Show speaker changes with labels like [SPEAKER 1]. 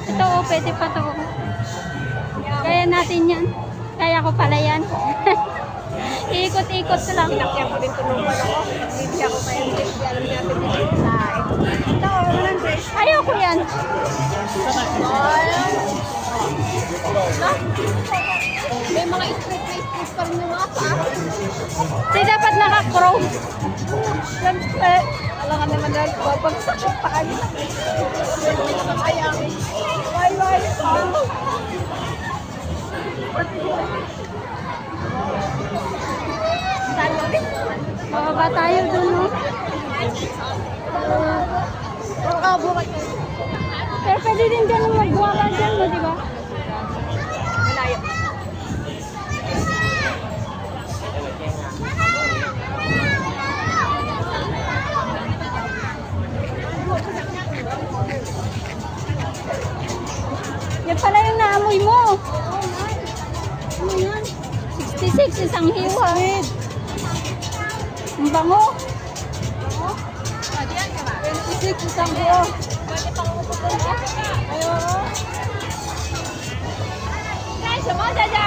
[SPEAKER 1] Ito, pwede pa to. Kaya natin yan. Kaya ko pala yan. Ikot-ikot lang.
[SPEAKER 2] Pinakyan ko din tulungan ako. Hindi ako kaya hindi alam natin dito sa ito, 100.
[SPEAKER 1] Ayoko yan.
[SPEAKER 2] May mga straight pa rin yung mga paa.
[SPEAKER 1] Di dapat naka-crow.
[SPEAKER 2] Siyempre, alam ka naman na babagsak yung paa niya. Ayang. Bye-bye.
[SPEAKER 1] Bababa tayo dun, no? Pero pwede din dyan magbuwaba dyan, no, di ba?
[SPEAKER 2] Malayo.
[SPEAKER 1] Yan pala yung naamoy mo. Ano yan? 66, isang hiwa. Ang bango.
[SPEAKER 2] 26 isang buo. Ayaw.
[SPEAKER 1] Guys, sama dyan.